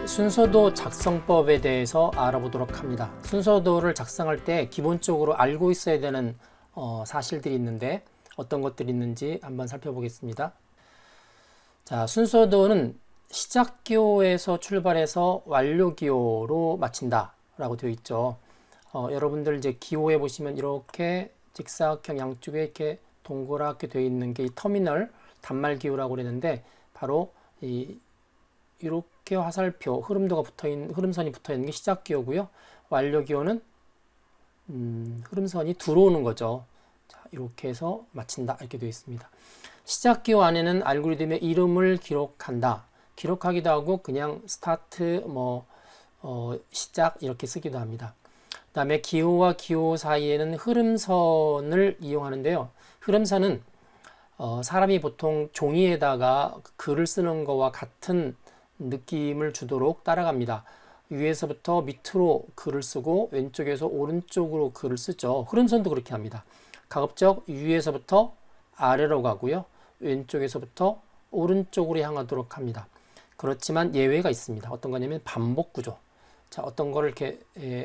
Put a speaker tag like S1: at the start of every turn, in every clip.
S1: 순서도 작성법에 대해서 알아보도록 합니다. 순서도를 작성할 때 기본적으로 알고 있어야 되는 사실들이 있는데 어떤 것들이 있는지 한번 살펴보겠습니다. 자, 순서도는 시작기호에서 출발해서 완료기호로 마친다 라고 되어 있죠. 여러분들 이제 기호에 보시면 이렇게 직사각형 양쪽에 이렇게 동그랗게 되어 있는 게 이 터미널 단말기호라고 그랬는데 바로 이렇게 화살표 흐름선이 붙어 있는 게 시작기호고요. 완료기호는 흐름선이 들어오는 거죠. 자, 이렇게 해서 마친다 이렇게 되어 있습니다. 시작기호 안에는 알고리즘의 이름을 기록한다. 기록하기도 하고 그냥 스타트 시작 이렇게 쓰기도 합니다. 그 다음에 기호와 기호 사이에는 흐름선을 이용하는데요. 흐름선은 사람이 보통 종이에다가 글을 쓰는 거와 같은 느낌을 주도록 따라갑니다. 위에서부터 밑으로 글을 쓰고 왼쪽에서 오른쪽으로 글을 쓰죠. 흐름선도 그렇게 합니다. 가급적 위에서부터 아래로 가고요. 왼쪽에서부터 오른쪽으로 향하도록 합니다. 그렇지만 예외가 있습니다. 어떤 거냐면 반복 구조. 자, 어떤 거를 이렇게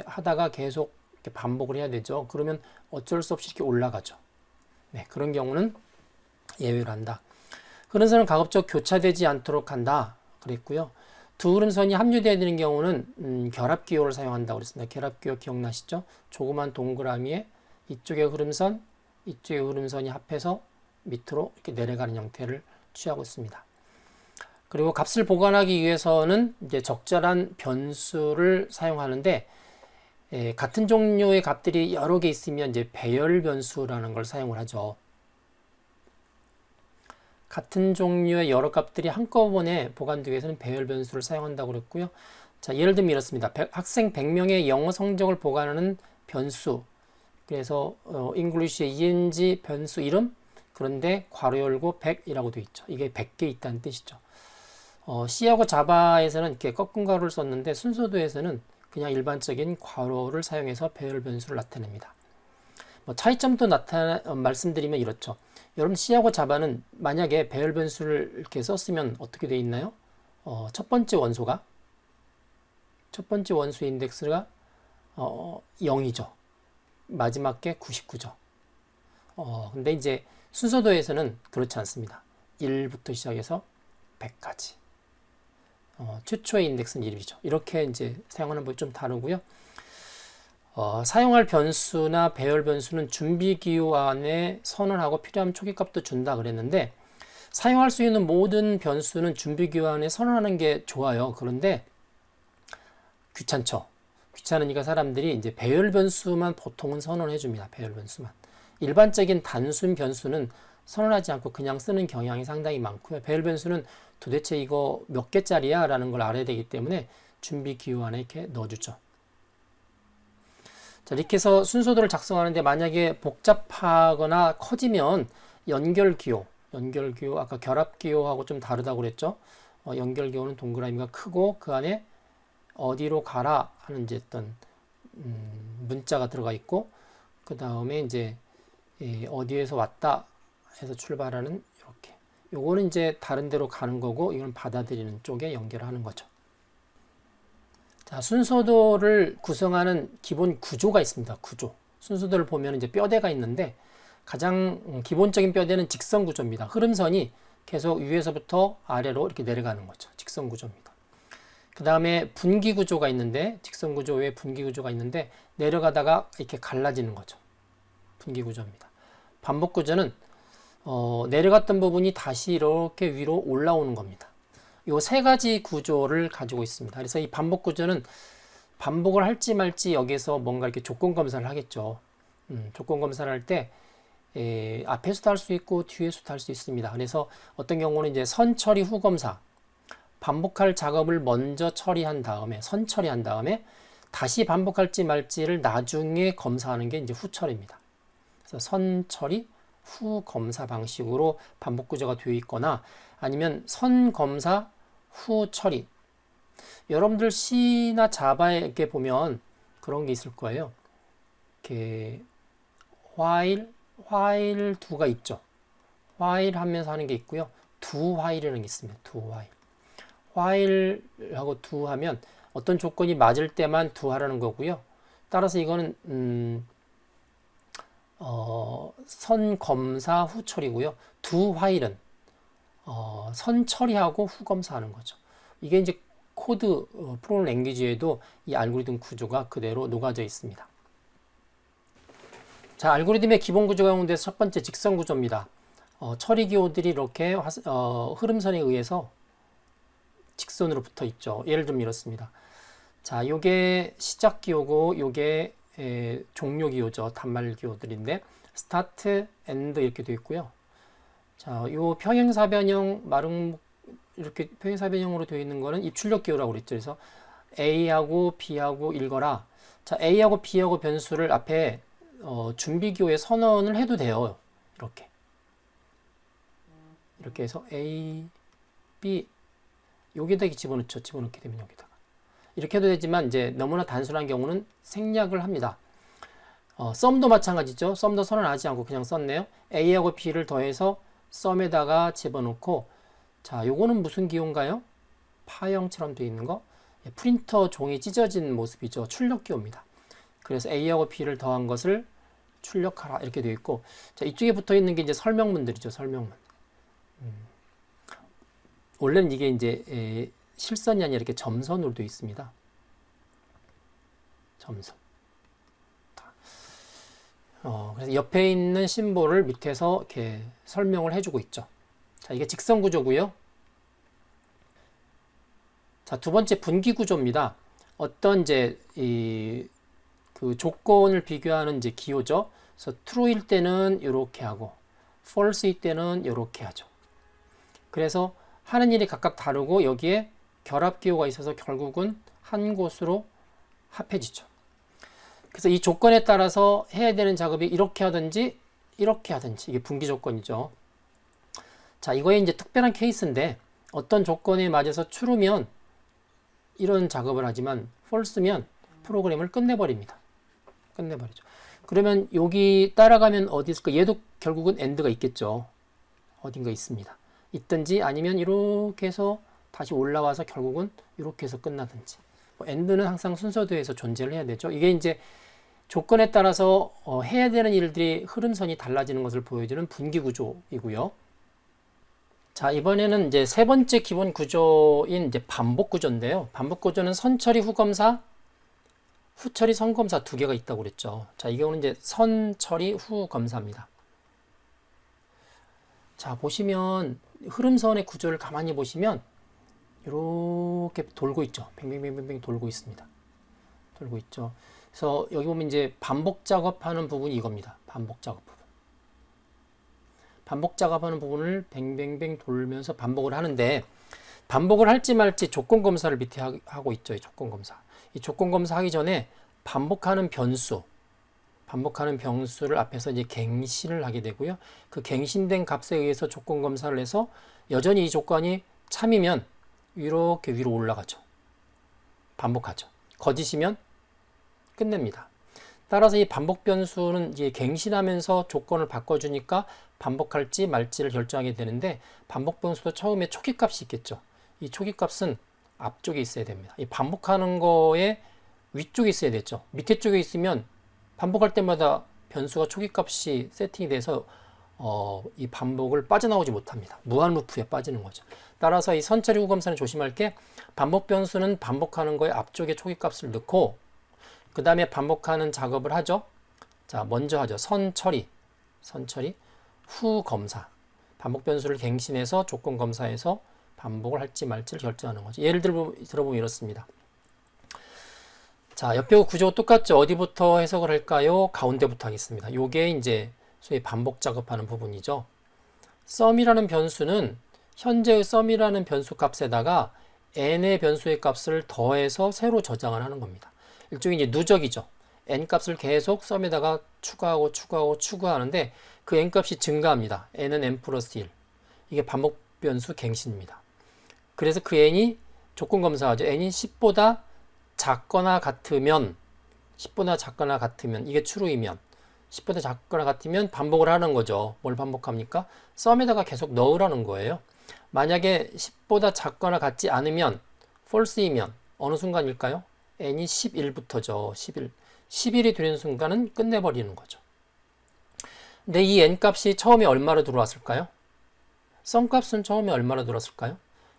S1: 하다가 계속 이렇게 반복을 해야 되죠. 그러면 어쩔 수 없이 이렇게 올라가죠. 네, 그런 경우는 예외로 한다. 흐름선은 가급적 교차되지 않도록 한다. 그랬고요. 두 흐름선이 합류되어야 되는 경우는 결합기호를 사용한다고 그랬습니다. 결합기호 기억나시죠? 조그만 동그라미에 이쪽의 흐름선, 이쪽의 흐름선이 합해서 밑으로 이렇게 내려가는 형태를 취하고 있습니다. 그리고 값을 보관하기 위해서는 이제 적절한 변수를 사용하는데 같은 종류의 값들이 여러 개 있으면 이제 배열 변수라는 걸 사용을 하죠. 같은 종류의 여러 값들이 한꺼번에 보관되기 위해서는 배열 변수를 사용한다고 그랬고요. 자, 예를 들면 이렇습니다. 학생 100명의 영어 성적을 보관하는 변수. 그래서 잉글리시의 eng 변수 이름, 그런데 괄호 열고 100이라고 되어 있죠. 이게 100개 있다는 뜻이죠. C하고 자바에서는 이렇게 꺾은 괄호를 썼는데 순서도에서는 그냥 일반적인 괄호를 사용해서 배열 변수를 나타냅니다. 차이점도 말씀드리면 이렇죠. 여러분 C하고 자바는 만약에 배열 변수를 이렇게 썼으면 어떻게 되어 있나요? 첫 번째 원소 인덱스가 0이죠. 마지막 게 99죠. 근데 이제 순서도에서는 그렇지 않습니다. 1부터 시작해서 100까지. 최초의 인덱스는 1이죠. 이렇게 이제 사용하는 법이 좀 다르고요. 사용할 변수나 배열 변수는 준비기호 안에 선언하고 필요하면 초기값도 준다 그랬는데 사용할 수 있는 모든 변수는 준비기호 안에 선언하는 게 좋아요. 그런데 귀찮죠. 귀찮으니까 사람들이 이제 배열 변수만 보통은 선언해 줍니다. 배열 변수만. 일반적인 단순 변수는 선언하지 않고 그냥 쓰는 경향이 상당히 많고요. 배열 변수는 도대체 이거 몇 개짜리야? 라는 걸 알아야 되기 때문에 준비기호 안에 이렇게 넣어주죠. 자, 이렇게 해서 순서도를 작성하는데 만약에 복잡하거나 커지면 연결기호 아까 결합기호하고 좀 다르다고 그랬죠. 연결기호는 동그라미가 크고 그 안에 어디로 가라 하는 이제 어떤 문자가 들어가 있고 그 다음에 이제 어디에서 왔다 해서 출발하는 이렇게 요거는 이제 다른 데로 가는 거고 이건 받아들이는 쪽에 연결하는 거죠. 자, 순서도를 구성하는 기본 구조가 있습니다. 구조. 순서도를 보면 이제 뼈대가 있는데 가장 기본적인 뼈대는 직선 구조입니다. 흐름선이 계속 위에서부터 아래로 이렇게 내려가는 거죠. 직선 구조입니다. 그 다음에 분기 구조가 있는데 직선 구조 외에 분기 구조가 있는데 내려가다가 이렇게 갈라지는 거죠. 분기 구조입니다. 반복 구조는 내려갔던 부분이 다시 이렇게 위로 올라오는 겁니다. 요 세 가지 구조를 가지고 있습니다. 그래서 이 반복 구조는 반복을 할지 말지 여기서 뭔가 이렇게 조건 검사를 하겠죠. 조건 검사를 할 때 앞에서도 할 수 있고 뒤에서도 할 수 있습니다. 그래서 어떤 경우는 이제 선 처리 후 검사, 반복할 작업을 먼저 처리한 다음에 선 처리한 다음에 다시 반복할지 말지를 나중에 검사하는 게 이제 후 처리입니다. 그래서 선 처리 후 검사 방식으로 반복 구조가 되어 있거나 아니면 선 검사 후 처리. 여러분들 C나 자바에 이렇게 보면 그런 게 있을 거예요. 이렇게 while do가 있죠. while 하면서 하는 게 있고요. do while이라는 게 있습니다. do while. while하고 do 하면 어떤 조건이 맞을 때만 do 하라는 거고요. 따라서 이거는 선 검사 후 처리고요. do while은 선 처리하고 후 검사하는 거죠. 이게 이제 코드 프로그램 랭귀지에도 이 알고리즘 구조가 그대로 녹아져 있습니다. 자, 알고리즘의 기본 구조 가운데 첫 번째 직선 구조입니다. 처리 기호들이 이렇게 흐름선에 의해서 직선으로 붙어 있죠. 예를 들면 이렇습니다. 자, 요게 시작 기호고 요게 종료 기호죠. 단말 기호들인데 스타트, 엔드 이렇게 되어 있고요. 자, 요 평행사변형 이렇게 평행사변형으로 되어 있는 거는 입출력 기호라고 그랬죠. 그래서 A하고 B하고 읽어라. 자, A하고 B하고 변수를 앞에 준비 기호에 선언을 해도 돼요. 이렇게 해서 A, B 여기다 집어넣죠. 집어넣게 되면 여기다가 이렇게 해도 되지만 이제 너무나 단순한 경우는 생략을 합니다. 썸도 마찬가지죠. 썸도 선언하지 않고 그냥 썼네요. A하고 B를 더해서 썸에다가 집어넣고, 자, 요거는 무슨 기호인가요? 파형처럼 되어 있는 거. 프린터 종이 찢어진 모습이죠. 출력 기호입니다. 그래서 A하고 B를 더한 것을 출력하라 이렇게 되어 있고, 자, 이쪽에 붙어 있는 게 이제 설명문들이죠. 설명문. 원래는 이게 이제 실선이 아니라 이렇게 점선으로 되어 있습니다. 점선. 그래서 옆에 있는 심볼을 밑에서 이렇게 설명을 해주고 있죠. 자, 이게 직선 구조고요. 자, 두 번째 분기 구조입니다. 어떤 이제 그 조건을 비교하는 이제 기호죠. 그래서 true일 때는 이렇게 하고 false일 때는 이렇게 하죠. 그래서 하는 일이 각각 다르고 여기에 결합 기호가 있어서 결국은 한 곳으로 합해지죠. 그래서 이 조건에 따라서 해야 되는 작업이 이렇게 하든지 이렇게 하든지 이게 분기 조건이죠. 자, 이거에 이제 특별한 케이스인데 어떤 조건에 맞아서 true면 이런 작업을 하지만 false면 프로그램을 끝내버립니다. 끝내버리죠. 그러면 여기 따라가면 어디 있을까? 얘도 결국은 end가 있겠죠. 어딘가 있습니다. 있든지 아니면 이렇게 해서 다시 올라와서 결국은 이렇게 해서 끝나든지. end는 항상 순서대에서 존재를 해야 되죠. 이게 이제 조건에 따라서 해야 되는 일들이 흐름선이 달라지는 것을 보여주는 분기 구조이고요. 자, 이번에는 이제 세 번째 기본 구조인 이제 반복 구조인데요. 반복 구조는 선처리 후검사, 후처리 선검사 두 개가 있다고 그랬죠. 자, 이 경우는 이제 선처리 후검사입니다. 자, 보시면 흐름선의 구조를 가만히 보시면 이렇게 돌고 있죠. 뱅뱅뱅뱅뱅 돌고 있습니다. 돌고 있죠. 그래서 여기 보면 이제 반복 작업하는 부분이 이겁니다. 반복 작업 부분. 반복 작업하는 부분을 뱅뱅뱅 돌면서 반복을 하는데 반복을 할지 말지 조건 검사를 밑에 하고 있죠. 이 조건 검사. 이 조건 검사 하기 전에 반복하는 변수를 앞에서 이제 갱신을 하게 되고요. 그 갱신된 값에 의해서 조건 검사를 해서 여전히 이 조건이 참이면 이렇게 위로 올라가죠. 반복하죠. 거짓이면 끝냅니다. 따라서 이 반복 변수는 이제 갱신하면서 조건을 바꿔주니까 반복할지 말지를 결정하게 되는데 반복 변수도 처음에 초기 값이 있겠죠. 이 초기 값은 앞쪽에 있어야 됩니다. 이 반복하는 거에 위쪽에 있어야 되죠. 밑에 쪽에 있으면 반복할 때마다 변수가 초기 값이 세팅이 돼서 이 반복을 빠져나오지 못합니다. 무한 루프에 빠지는 거죠. 따라서 이 선처리 후검사는 조심할 게 반복 변수는 반복하는 거에 앞쪽에 초기 값을 넣고 그 다음에 반복하는 작업을 하죠. 자, 먼저 하죠. 선처리 후 검사. 반복 변수를 갱신해서 조건 검사해서 반복을 할지 말지를 결정하는 거죠. 예를 들어보면 이렇습니다. 자, 옆에 구조가 똑같죠. 어디부터 해석을 할까요? 가운데부터 하겠습니다. 요게 이제 소위 반복 작업하는 부분이죠. sum이라는 변수는 현재의 sum이라는 변수 값에다가 n의 변수의 값을 더해서 새로 저장을 하는 겁니다. 일종의 이제 누적이죠. n 값을 계속 sum에다가 추가하는데 그 n 값이 증가합니다. n은 n 플러스 1. 이게 반복 변수 갱신입니다. 그래서 그 n이 조건 검사하죠. n이 10보다 작거나 같으면 이게 true이면 10보다 작거나 같으면 반복을 하는 거죠. 뭘 반복합니까? sum에다가 계속 넣으라는 거예요. 만약에 10보다 작거나 같지 않으면 false이면 어느 순간일까요? n이 11부터죠. 11. 11이 되는 순간은 끝내버리는 거죠. 근데 이 n 값이 처음에 얼마로 들어왔을까요? sum 값은 처음에 얼마로 들어왔을까요?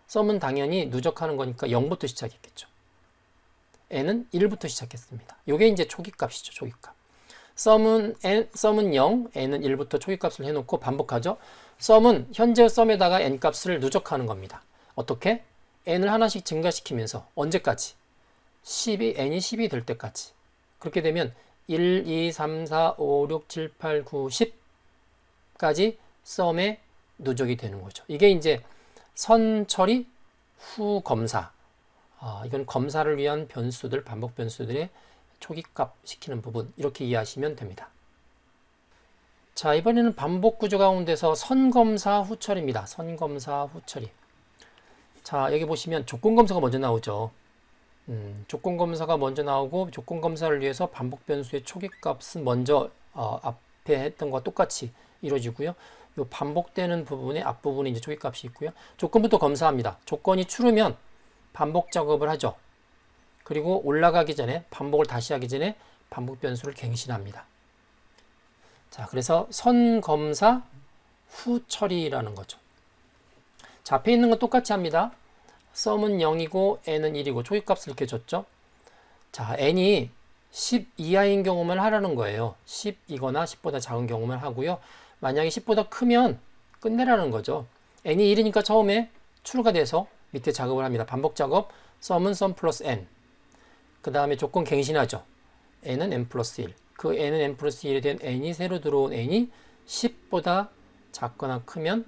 S1: sum은 당연히 누적하는 거니까 0부터 시작했겠죠. n은 1부터 시작했습니다. 이게 이제 초기값이죠. 초기값. sum은 0, n은 1부터 초기값을 해놓고 반복하죠. sum은 현재 sum에다가 n 값을 누적하는 겁니다. 어떻게? n을 하나씩 증가시키면서 언제까지? n이 10이 될 때까지. 그렇게 되면 1, 2, 3, 4, 5, 6, 7, 8, 9, 10까지 sum에 누적이 되는 거죠. 이게 이제 선 처리 후 검사. 이건 검사를 위한 변수들, 반복 변수들의 초기값 시키는 부분, 이렇게 이해하시면 됩니다. 자, 이번에는 반복 구조 가운데서 선검사 후처리입니다. 선검사 후처리. 자, 여기 보시면 조건검사가 먼저 나오죠. 조건검사가 먼저 나오고, 조건검사를 위해서 반복 변수의 초기값은 먼저 앞에 했던 것과 똑같이 이루어지고요. 이 반복되는 부분의 앞부분에 이제 초기값이 있고요. 조건부터 검사합니다. 조건이 추르면 반복 작업을 하죠. 그리고 올라가기 전에, 반복을 다시 하기 전에 반복 변수를 갱신합니다. 자, 그래서 선검사 후 처리라는 거죠. 자, 앞에 있는 건 똑같이 합니다. sum은 0이고 n은 1이고 초기값을 이렇게 줬죠. 자, n이 10 이하인 경우만 하라는 거예요. 10이거나 10보다 작은 경우만 하고요. 만약에 10보다 크면 끝내라는 거죠. n이 1이니까 처음에 추루가 돼서 밑에 작업을 합니다. 반복 작업, sum은 sum 플러스 n. 그 다음에 조건 갱신하죠. n은 n 플러스 1. 그 n은 n 플러스 1이 된 n이 새로 들어온 n이 10보다 작거나 크면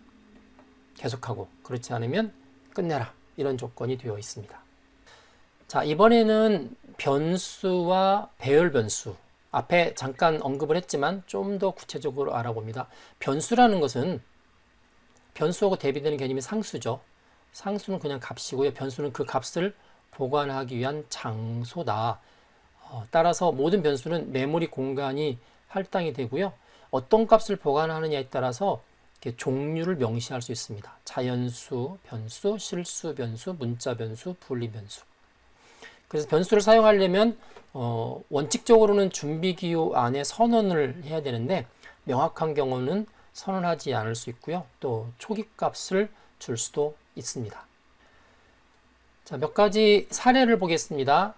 S1: 계속하고, 그렇지 않으면 끝내라. 이런 조건이 되어 있습니다. 자, 이번에는 변수와 배열 변수. 앞에 잠깐 언급을 했지만 좀 더 구체적으로 알아봅니다. 변수라는 것은 변수하고 대비되는 개념이 상수죠. 상수는 그냥 값이고요. 변수는 그 값을 보관하기 위한 장소다. 따라서 모든 변수는 메모리 공간이 할당이 되고요. 어떤 값을 보관하느냐에 따라서 이렇게 종류를 명시할 수 있습니다. 자연수 변수, 실수 변수, 문자 변수, 분리 변수. 그래서 변수를 사용하려면 원칙적으로는 준비기호 안에 선언을 해야 되는데, 명확한 경우는 선언하지 않을 수 있고요. 또 초기값을 줄 수도 있습니다. 자, 몇 가지 사례를 보겠습니다.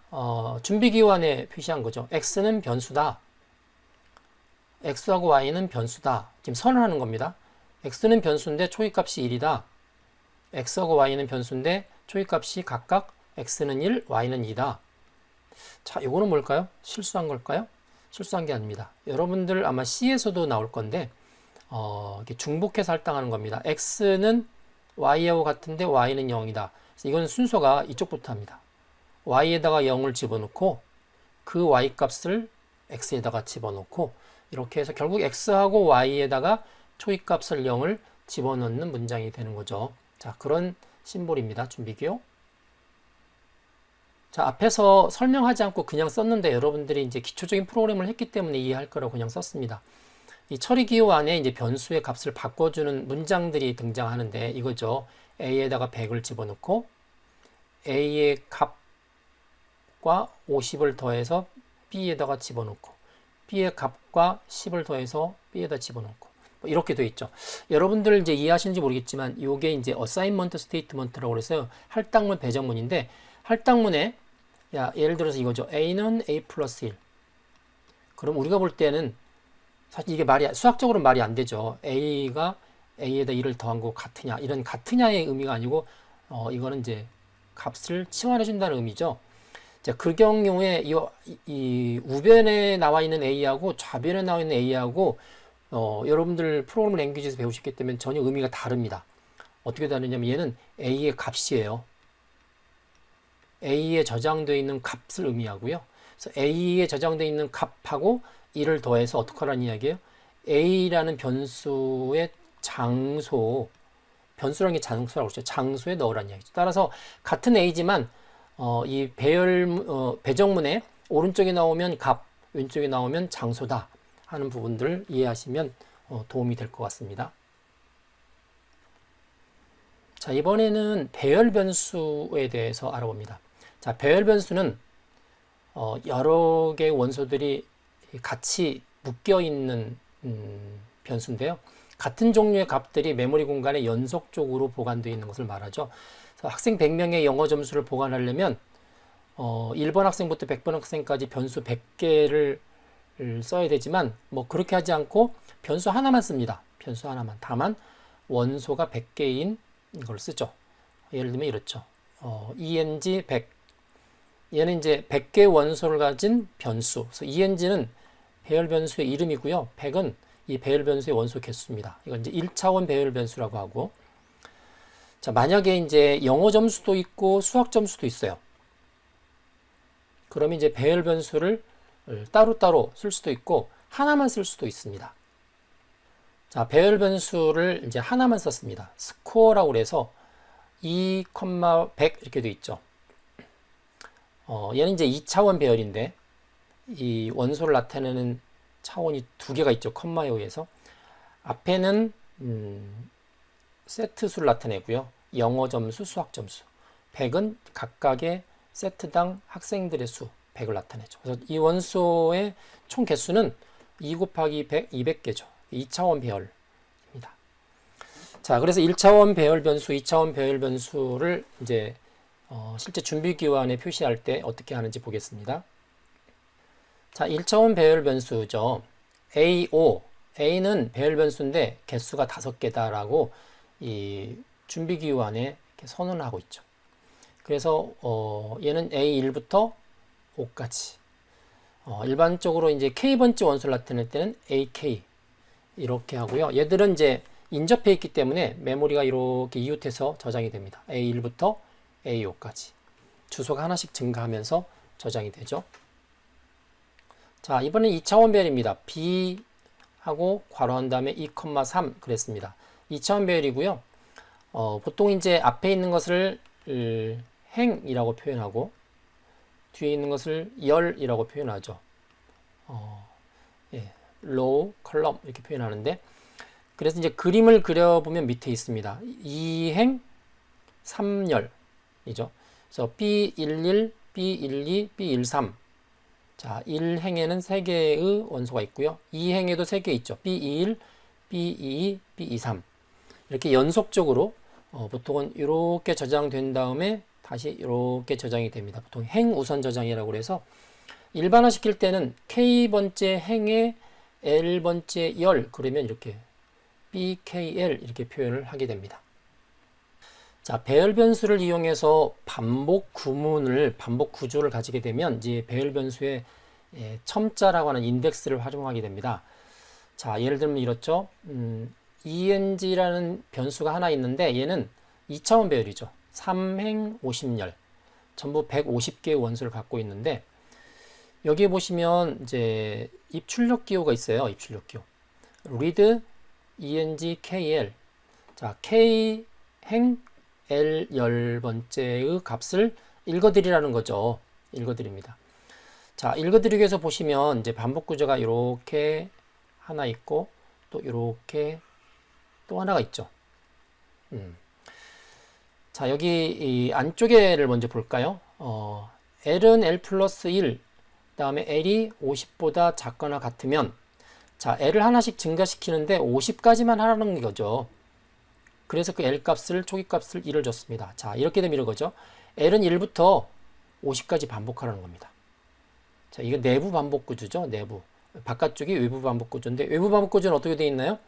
S1: 준비기호 안에 표시한 거죠. x는 변수다. x하고 y는 변수다. 지금 선언하는 겁니다. x는 변수인데 초기값이 1이다. x하고 y는 변수인데 초기값이 각각 x는 1, y는 2다. 자, 이거는 뭘까요? 실수한 걸까요? 실수한 게 아닙니다. 여러분들 아마 C에서도 나올 건데, 이렇게 중복해서 할당하는 겁니다. x는 y하고 같은데 y는 0이다. 그래서 이건 순서가 이쪽부터 합니다. y에다가 0을 집어넣고, 그 y 값을 x에다가 집어넣고, 이렇게 해서 결국 x하고 y에다가 초기값을 0을 집어넣는 문장이 되는 거죠. 자, 그런 심볼입니다. 준비기호. 자, 앞에서 설명하지 않고 그냥 썼는데 여러분들이 이제 기초적인 프로그램을 했기 때문에 이해할 거라고 그냥 썼습니다. 이 처리 기호 안에 이제 변수의 값을 바꿔주는 문장들이 등장하는데 이거죠. a에다가 100을 집어넣고 a의 값과 50을 더해서 b에다가 집어넣고 b의 값과 10을 더해서 b에다 집어넣고 뭐 이렇게 되어 있죠. 여러분들 이제 이해하시는지 모르겠지만 이게 이제 어사인먼트 스테이트먼트라고 해서 할당문 배정문인데, 할당문에 예를 들어서 이거죠. a는 a 플러스 1. 그럼 우리가 볼 때는 사실 이게 수학적으로는 말이 안 되죠. a가 a에다 1을 더한 거 같으냐, 이런 같으냐의 의미가 아니고 이거는 이제 값을 치환해 준다는 의미죠. 자, 그 경우에 이 우변에 나와 있는 a하고 좌변에 나와 있는 a하고 여러분들 프로그래밍 랭귀지에서 배우셨기 때문에 전혀 의미가 다릅니다. 어떻게 다르냐면 얘는 a의 값이에요. a에 저장되어 있는 값을 의미하고요. 그래서 a에 저장되어 있는 값하고 1을 더해서 어떻게 하라는 이야기예요? a라는 변수의 장소, 변수라는 게 장소라고 그러죠. 장소에 넣으라는 이야기죠. 따라서 같은 a지만 이 배정문에 오른쪽에 나오면 값, 왼쪽에 나오면 장소다 하는 부분들을 이해하시면 도움이 될 것 같습니다. 자, 이번에는 배열 변수에 대해서 알아봅니다. 자, 배열 변수는 여러 개의 원소들이 같이 묶여 있는 변수인데요. 같은 종류의 값들이 메모리 공간에 연속적으로 보관되어 있는 것을 말하죠. 그래서 학생 100명의 영어 점수를 보관하려면 1번 학생부터 100번 학생까지 변수 100개를 써야 되지만 뭐 그렇게 하지 않고 변수 하나만 씁니다. 변수 하나만. 다만 원소가 100개인 걸 쓰죠. 예를 들면 이렇죠. ENG 100. 얘는 이제 100개의 원소를 가진 변수. 그래서 ENG는 배열 변수의 이름이고요. 100은 이 배열 변수의 원소 개수입니다. 이건 이제 1차원 배열 변수라고 하고. 자, 만약에 이제 영어 점수도 있고 수학 점수도 있어요. 그러면 이제 배열 변수를 따로따로 쓸 수도 있고 하나만 쓸 수도 있습니다. 자, 배열 변수를 이제 하나만 썼습니다. 스코어라고 그래서 2,100 이렇게 돼 있죠. 얘는 이제 2차원 배열인데 이 원소를 나타내는 차원이 두 개가 있죠. 컴마에 의해서. 앞에는 세트 수를 나타내고요. 영어 점수, 수학 점수. 100은 각각의 세트당 학생들의 수 100을 나타내죠. 그래서 이 원소의 총 개수는 2 곱하기 100, 200개죠. 2차원 배열입니다. 자, 그래서 1차원 배열 변수, 2차원 배열 변수를 이제 실제 준비기호안에 표시할 때 어떻게 하는지 보겠습니다. 자, 1차원 배열 변수죠. A5. A는 배열 변수인데 개수가 5개다라고 이 준비기호안에 이렇게 선언하고 있죠. 그래서 얘는 A1부터 5까지. 일반적으로 이제 K번째 원소를 나타낼 때는 AK 이렇게 하고요. 얘들은 이제 인접해 있기 때문에 메모리가 이렇게 이웃해서 저장이 됩니다. A1부터 A5까지. 주소가 하나씩 증가하면서 저장이 되죠. 자, 이번엔 2차원 배열입니다. B하고 괄호한 다음에 2,3 그랬습니다. 2차원 배열이고요. 보통 이제 앞에 있는 것을 행이라고 표현하고 뒤에 있는 것을 열이라고 표현하죠. 로우, 컬럼 이렇게 표현하는데 그래서 이제 그림을 그려보면 밑에 있습니다. 2행, 3열이죠. 그래서 B11, B12, B13. 자, 1행에는 3개의 원소가 있고요. 2행에도 3개 있죠. B21, B22, B23. 이렇게 연속적으로 보통은 이렇게 저장된 다음에 다시 이렇게 저장이 됩니다. 보통 행 우선 저장이라고 그래서 일반화 시킬 때는 K번째 행에 L번째 열 그러면 이렇게 BKL 이렇게 표현을 하게 됩니다. 자, 배열 변수를 이용해서 반복 구문을, 반복 구조를 가지게 되면 이제 배열 변수의 첨자라고 하는 인덱스를 활용하게 됩니다. 자, 예를 들면 이렇죠. ENG라는 변수가 하나 있는데 얘는 2차원 배열이죠. 3행 50열. 전부 150개의 원소를 갖고 있는데 여기에 보시면 이제 입출력 기호가 있어요. 입출력 기호. read ENG KL. 자, K 행 L 10번째의 값을 읽어드리라는 거죠. 읽어드립니다. 자, 읽어드리기 위해서 보시면 이제 반복 구조가 이렇게 하나 있고 또 이렇게 또 하나가 있죠. 자, 여기 이 안쪽에를 먼저 볼까요? L은 L 플러스 1, 다음에 L이 50보다 작거나 같으면 자, L을 하나씩 증가시키는데 50까지만 하라는 거죠. 그래서 그 L 값을, 초기 값을 1을 줬습니다. 자, 이렇게 되면 이런 거죠. L은 1부터 50까지 반복하라는 겁니다. 자, 이게 내부 반복 구조죠. 내부. 바깥쪽이 외부 반복 구조인데 외부 반복 구조는 어떻게 되어 있나요?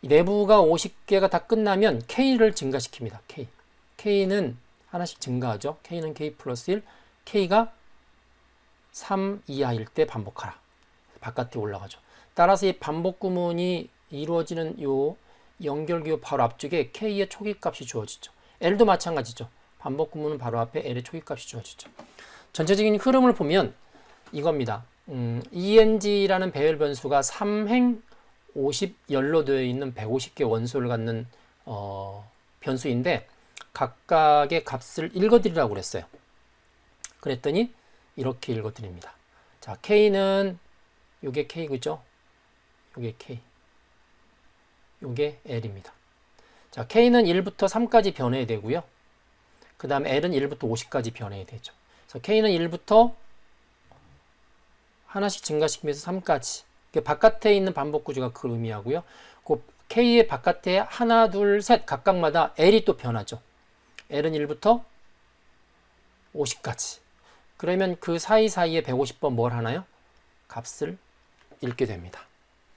S1: 이 내부가 50개가 다 끝나면 K를 증가시킵니다. K. K는 하나씩 증가하죠. K는 K 플러스 1. K가 3 이하일 때 반복하라. 바깥에 올라가죠. 따라서 이 반복 구문이 이루어지는 요 연결기호 바로 앞쪽에 K의 초기 값이 주어지죠. L도 마찬가지죠. 반복 구문은 바로 앞에 L의 초기 값이 주어지죠. 전체적인 흐름을 보면 이겁니다. ENG라는 배열 변수가 3행 50열로 되어 있는 150개 원소를 갖는 변수인데 각각의 값을 읽어드리라고 그랬어요. 그랬더니 이렇게 읽어드립니다. 자, K는 요게 K 그죠? 요게 K. 요게 L입니다. 자, K는 1부터 3까지 변해야 되고요. 그 다음에 L은 1부터 50까지 변해야 되죠. 그래서 K는 1부터 하나씩 증가시키면서 3까지. 바깥에 있는 반복 구조가 그걸 의미하고요. 그 K의 바깥에 하나, 둘, 셋 각각마다 L이 또 변하죠. L은 1부터 50까지. 그러면 그 사이사이에 150번 뭘 하나요? 값을 읽게 됩니다.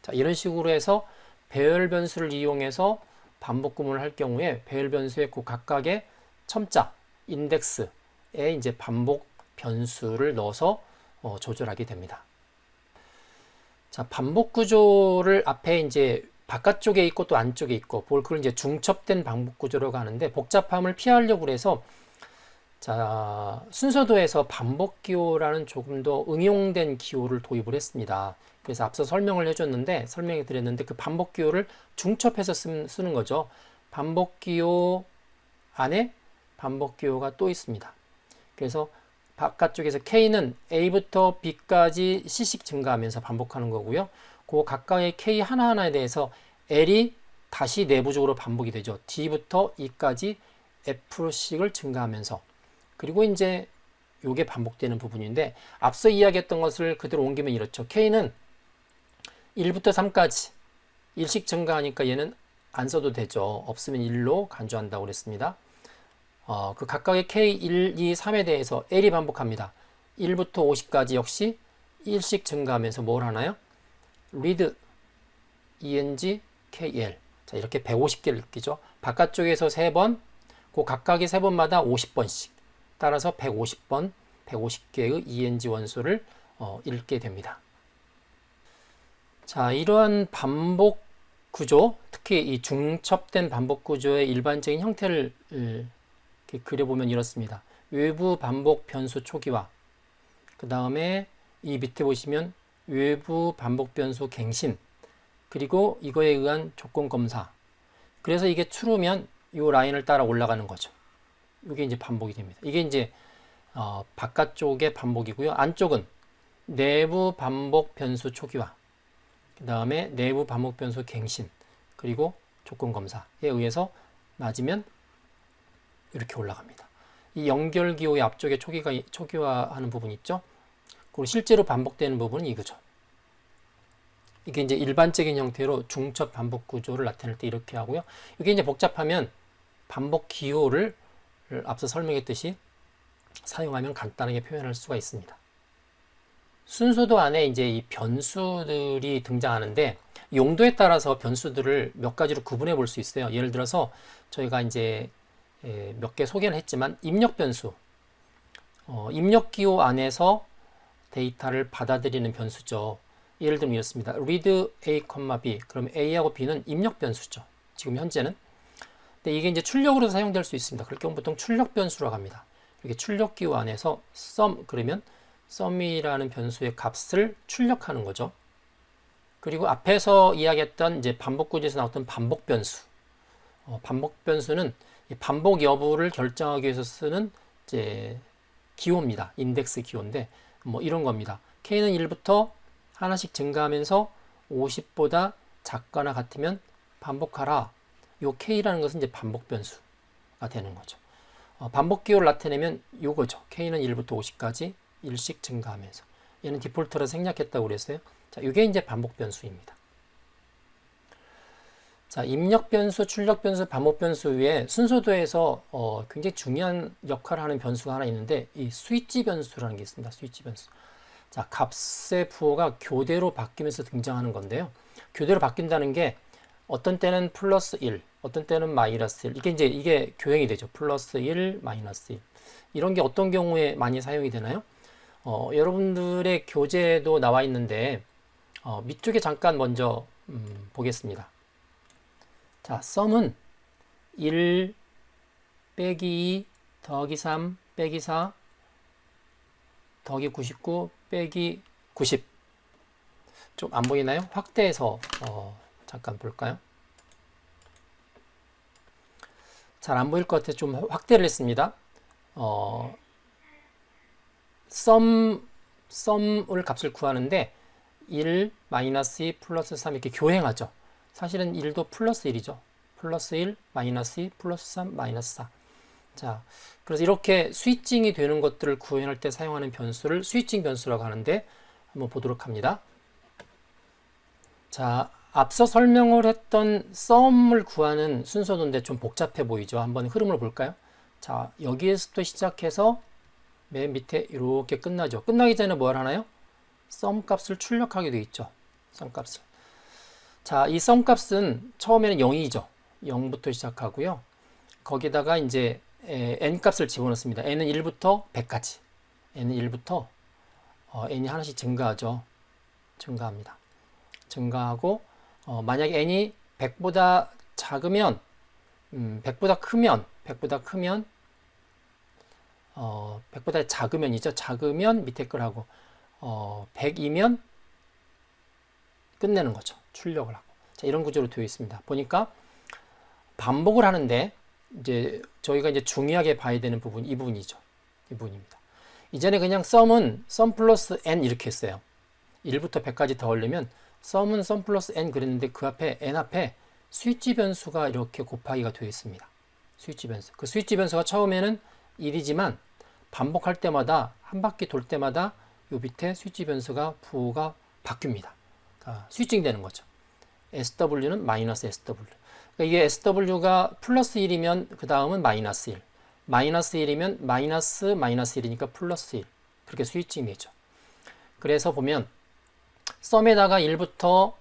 S1: 자, 이런 식으로 해서 배열 변수를 이용해서 반복 구문을 할 경우에 배열 변수의 그 각각의 첨자, 인덱스에 이제 반복 변수를 넣어서 조절하게 됩니다. 자, 반복 구조를 앞에 이제 바깥쪽에 있고 또 안쪽에 있고 그걸 이제 중첩된 반복 구조라고 하는데 복잡함을 피하려고 해서 자, 순서도에서 반복 기호라는 조금 더 응용된 기호를 도입을 했습니다. 그래서 앞서 설명해 드렸는데 그 반복 기호를 중첩해서 쓰는 거죠. 반복 기호 안에 반복 기호가 또 있습니다. 그래서 바깥쪽에서 K는 A부터 B까지 C씩 증가하면서 반복하는 거고요. 그 각각의 K 하나하나에 대해서 L이 다시 내부적으로 반복이 되죠. D부터 E까지 F씩을 증가하면서 그리고 이제 요게 반복되는 부분인데 앞서 이야기했던 것을 그대로 옮기면 이렇죠. K는 1부터 3까지 1씩 증가하니까 얘는 안 써도 되죠. 없으면 1로 간주한다고 그랬습니다. 그 각각의 K, 1, 2, 3에 대해서 L이 반복합니다. 1부터 50까지 역시 1씩 증가하면서 뭘 하나요? read, eng, kl. 자, 이렇게 150개를 읽기죠. 바깥쪽에서 3번, 그 각각의 3번마다 50번씩. 따라서 150번, 150개의 eng 원소를 읽게 됩니다. 자, 이러한 반복 구조, 특히 이 중첩된 반복 구조의 일반적인 형태를 그려보면 이렇습니다. 외부 반복 변수 초기화, 그 다음에 이 밑에 보시면 외부 반복 변수 갱신, 그리고 이거에 의한 조건 검사. 그래서 이게 true면 이 라인을 따라 올라가는 거죠. 이게 이제 반복이 됩니다. 이게 이제 바깥쪽의 반복이고요. 안쪽은 내부 반복 변수 초기화, 그 다음에 내부 반복 변수 갱신, 그리고 조건 검사에 의해서 맞으면 이렇게 올라갑니다. 이 연결 기호의 앞쪽에 초기화하는 부분 있죠? 그리고 실제로 반복되는 부분은 이거죠. 이게 이제 일반적인 형태로 중첩 반복 구조를 나타낼 때 이렇게 하고요. 이게 이제 복잡하면 반복 기호를 앞서 설명했듯이 사용하면 간단하게 표현할 수가 있습니다. 순서도 안에 이제 이 변수들이 등장하는데 용도에 따라서 변수들을 몇 가지로 구분해 볼 수 있어요. 예를 들어서 저희가 이제 몇 개 소개를 했지만 입력 변수, 입력 기호 안에서 데이터를 받아들이는 변수죠. 예를 들면 이렇습니다. read a, b. 그럼 a하고 b는 입력 변수죠. 지금 현재는. 근데 이게 이제 출력으로 사용될 수 있습니다. 그럴 경우 보통 출력 변수라고 합니다. 이렇게 출력 기호 안에서 sum 그러면 sum이라는 변수의 값을 출력하는 거죠. 그리고 앞에서 이야기했던 이제 반복 구조에서 나왔던 반복 변수. 반복 변수는 반복 여부를 결정하기 위해서 쓰는 이제 기호입니다. 인덱스 기호인데 뭐 이런 겁니다. K는 1부터 하나씩 증가하면서 50보다 작거나 같으면 반복하라. 요 K라는 것은 이제 반복 변수가 되는 거죠. 반복 기호를 나타내면 요거죠. K는 1부터 50까지 1씩 증가하면서. 얘는 디폴트로 생략했다고 그랬어요. 자, 이게 이제 반복 변수입니다. 자, 입력 변수, 출력 변수, 반복 변수 외에 순서도에서 굉장히 중요한 역할을 하는 변수가 하나 있는데 이 스위치 변수라는 게 있습니다. 스위치 변수. 자, 값의 부호가 교대로 바뀌면서 등장하는 건데요. 교대로 바뀐다는 게 어떤 때는 플러스 1, 어떤 때는 마이너스 1. 이게 교행이 되죠. 플러스 1, 마이너스 1. 이런 게 어떤 경우에 많이 사용이 되나요? 여러분들의 교재도 나와 있는데 밑쪽에 잠깐 먼저 보겠습니다. 자, sum은 1 빼기 2 더하기 3 빼기 4 더하기 99 빼기 90. 좀 안 보이나요? 확대해서 잠깐 볼까요? 잘 안 보일 것 같아서 좀 확대를 했습니다. sum을 값을 구하는데 1, 마이너스 2, 플러스 3 이렇게 교행하죠. 사실은 1도 플러스 1이죠. 플러스 1, 마이너스 2, 플러스 3, 마이너스 4. 자, 그래서 이렇게 스위칭이 되는 것들을 구현할 때 사용하는 변수를 스위칭 변수라고 하는데 한번 보도록 합니다. 자, 앞서 설명을 했던 썸을 구하는 순서인데 좀 복잡해 보이죠? 한번 흐름을 볼까요? 자, 여기에서부터 시작해서 맨 밑에 이렇게 끝나죠. 끝나기 전에 뭘 하나요? 썸 값을 출력하게 되어 있죠. 썸 값을. 자, 이 썸 값은 처음에는 0이죠. 0부터 시작하고요. 거기다가 이제 n 값을 집어넣습니다. n은 1부터 100까지. n은 1부터 n이 하나씩 증가하죠. 증가합니다. 증가하고 만약에 n이 100보다 작으면 100보다 크면 100보다 작으면이죠. 작으면 밑에 걸 하고 100이면 끝내는 거죠. 출력을 하고. 자, 이런 구조로 되어 있습니다. 보니까 반복을 하는데 이제 저희가 이제 중요하게 봐야 되는 부분 이 부분이죠. 이 부분입니다. 이전에 그냥 썸은 썸 플러스 n 이렇게 했어요. 1부터 100까지 더 올리면 썸은 썸 플러스 n 그랬는데 그 앞에 n 앞에 스위치 변수가 이렇게 곱하기가 되어 있습니다. 스위치 변수. 그 스위치 변수가 처음에는 1이지만 반복할 때마다 한 바퀴 돌 때마다 요 밑에 스위치 변수가 부호가 바뀝니다. 그러니까 스위칭 되는 거죠. SW는 마이너스 SW. 그러니까 이게 SW가 플러스 1이면 그 다음은 마이너스 1. 마이너스 1이면 마이너스 1이니까 플러스 1. 그렇게 스위칭이 되죠. 그래서 보면 썸에다가 1부터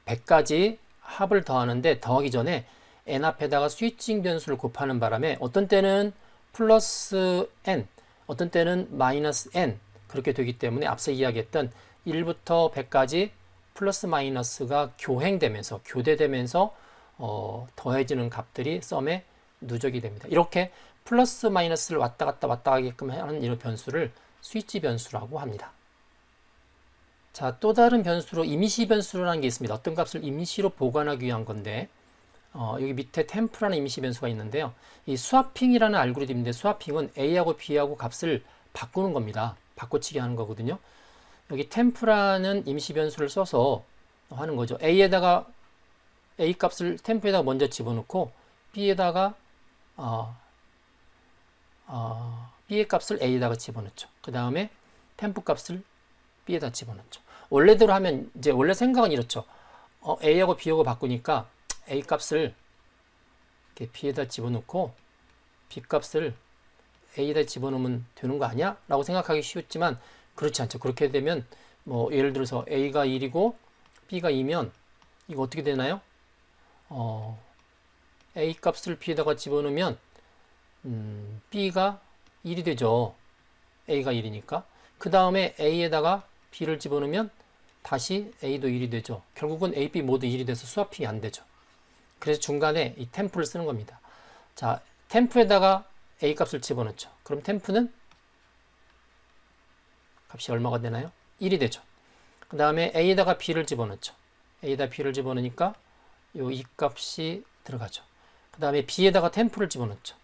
S1: 100까지 합을 더하는데 더하기 전에 n 앞에다가 스위칭 변수를 곱하는 바람에 어떤 때는 플러스 n, 어떤 때는 마이너스 n 그렇게 되기 때문에 앞서 이야기했던 1부터 100까지 플러스 마이너스가 교행되면서 교대되면서 더해지는 값들이 썸에 누적이 됩니다. 이렇게 플러스 마이너스를 왔다 갔다 하게끔 하는 이런 변수를 스위치 변수라고 합니다. 자, 또 다른 변수로 임시 변수라는 게 있습니다. 어떤 값을 임시로 보관하기 위한 건데 여기 밑에 템프라는 임시 변수가 있는데요. 이 스와핑이라는 알고리즘인데 스와핑은 A하고 B하고 값을 바꾸는 겁니다. 바꿔치기 하는 거거든요. 여기 템프라는 임시 변수를 써서 하는 거죠. A에다가 A 값을 템프에다가 먼저 집어넣고 B에다가 B의 값을 A에다가 집어넣죠. 그 다음에 템프 값을 B에다 집어넣죠. 원래대로 하면 이제 원래 생각은 이렇죠. A하고 B하고 바꾸니까 A 값을 이렇게 B에다 집어넣고 B 값을 A에다 집어넣으면 되는 거 아니야? 라고 생각하기 쉬웠지만 그렇지 않죠. 그렇게 되면 뭐 예를 들어서 A가 1이고 B가 2면 이거 어떻게 되나요? A 값을 B에다가 집어넣으면 B가 1이 되죠. A가 1이니까. 그 다음에 A에다가 B를 집어넣으면 다시 A도 1이 되죠. 결국은 A, B 모두 1이 돼서 스와핑이 안 되죠. 그래서 중간에 이 템프를 쓰는 겁니다. 자, 템프에다가 A 값을 집어넣죠. 그럼 템프는 값이 얼마가 되나요? 1이 되죠. 그 다음에 A에다가 B를 집어넣죠. A에다 B를 집어넣으니까 요 이 값이 들어가죠. 그 다음에 B에다가 템프를 집어넣죠.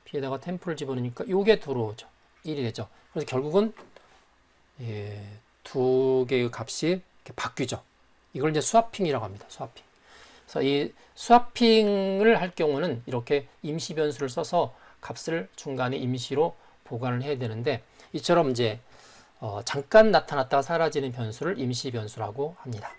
S1: B에다가 템프를 집어넣으니까 요게 들어오죠. 1이 되죠. 그래서 결국은 두 개의 값이 이렇게 바뀌죠. 이걸 이제 스와핑이라고 합니다. 스와핑. 그래서 이 스와핑을 할 경우는 이렇게 임시 변수를 써서 값을 중간에 임시로 보관을 해야 되는데 이처럼 이제 잠깐 나타났다가 사라지는 변수를 임시 변수라고 합니다.